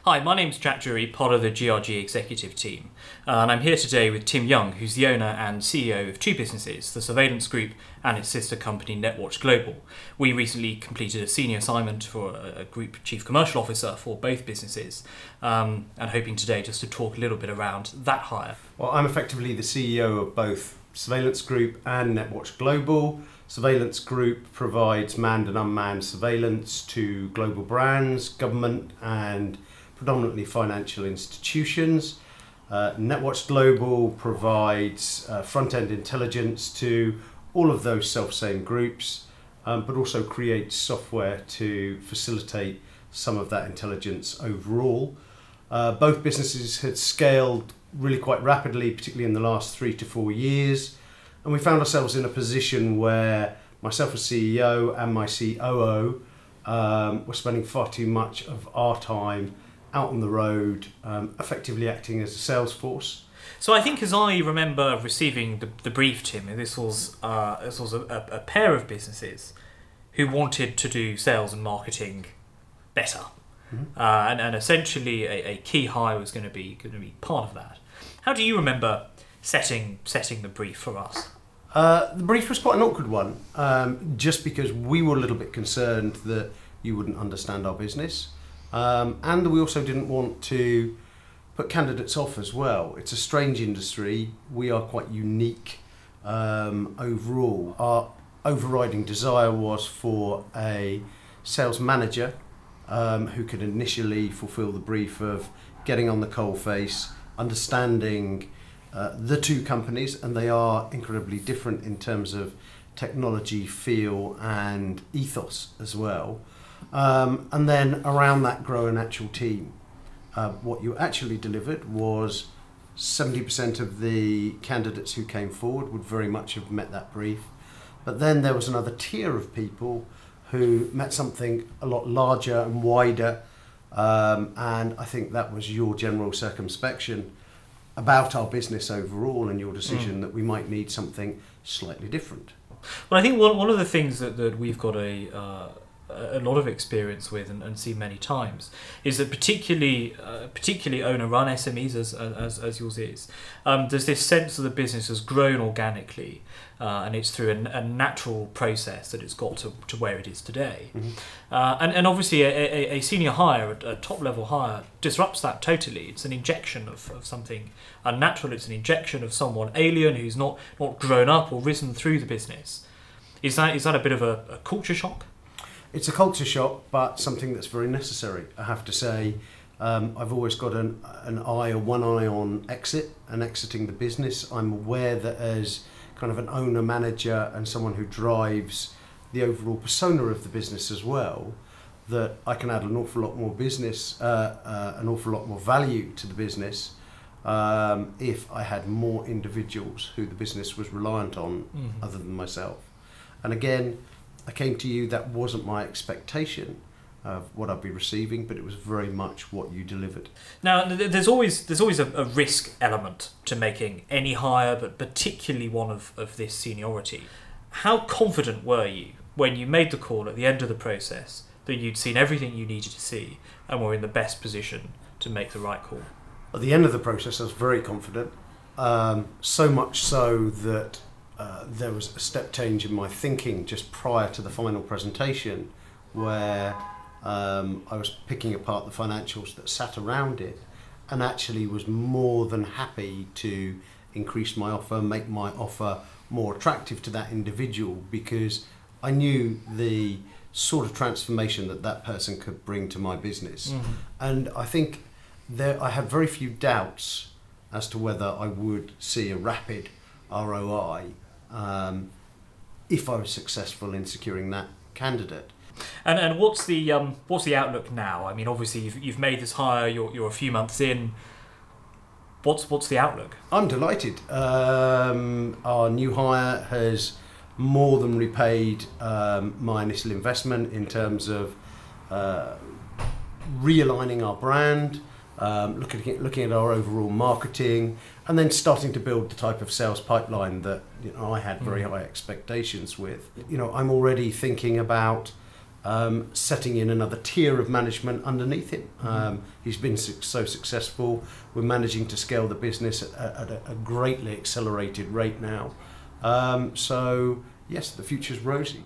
Hi, my name's Jack Drury, part of the GRG executive team, and I'm here today with Tim Young, who's the owner and CEO of two businesses, the Surveillance Group and its sister company Netwatch Global. We recently completed a senior assignment for a Group Chief Commercial Officer for both businesses, and hoping today just to talk a little bit around that hire. Well, I'm effectively the CEO of both Surveillance Group and Netwatch Global. Surveillance Group provides manned and unmanned surveillance to global brands, government and predominantly financial institutions. Netwatch Global provides front-end intelligence to all of those self-same groups, but also creates software to facilitate some of that intelligence overall. Both businesses had scaled really quite rapidly, particularly in the last 3 to 4 years, and we found ourselves in a position where myself as CEO and my COO were spending far too much of our time out on the road, effectively acting as a sales force. So I think, as I remember receiving the brief, Tim, this was a pair of businesses who wanted to do sales and marketing better, and essentially a key hire was going to be part of that. How do you remember setting the brief for us? The brief was quite an awkward one, just because we were a little bit concerned that you wouldn't understand our business. And we also didn't want to put candidates off as well. It's a strange industry. We are quite unique overall. Our overriding desire was for a sales manager who could initially fulfill the brief of getting on the coalface, understanding the two companies, and they are incredibly different in terms of technology, feel and ethos as well. And then around that grow an actual team. What you actually delivered was 70% of the candidates who came forward would very much have met that brief. But then there was another tier of people who met something a lot larger and wider, and I think that was your general circumspection about our business overall and your decision that we might need something slightly different. Well, I think one of the things that we've got a lot of experience with and see many times is that particularly owner-run SMEs as yours is, there's this sense that the business has grown organically, and it's through a natural process that it's got to where it is today. And obviously a senior hire, a top-level hire, disrupts that totally. It's an injection of something unnatural. It's an injection of someone alien who's not grown up or risen through the business. Is that a bit of a culture shock? It's a culture shock, but something that's very necessary. I have to say, I've always got one eye on exit and exiting the business. I'm aware that as kind of an owner, manager, and someone who drives the overall persona of the business as well, that I can add an awful lot more business, an awful lot more value to the business if I had more individuals who the business was reliant on other than myself. And again, I came to you, that wasn't my expectation of what I'd be receiving, but it was very much what you delivered. Now, there's always a risk element to making any hire, but particularly one of this seniority. How confident were you when you made the call at the end of the process that you'd seen everything you needed to see and were in the best position to make the right call? At the end of the process, I was very confident, so much so that there was a step change in my thinking just prior to the final presentation, where I was picking apart the financials that sat around it and actually was more than happy to increase my offer, make my offer more attractive to that individual, because I knew the sort of transformation that person could bring to my business. And I think I had very few doubts as to whether I would see a rapid ROI if I was successful in securing that candidate. And what's the outlook now? I mean, obviously you've made this hire. You're a few months in. What's the outlook? I'm delighted. Our new hire has more than repaid my initial investment in terms of realigning our brand, looking at our overall marketing, and then starting to build the type of sales pipeline that I had very high expectations with. I'm already thinking about setting in another tier of management underneath him. He's been so successful. We're managing to scale the business at a greatly accelerated rate now. So yes, the future's rosy.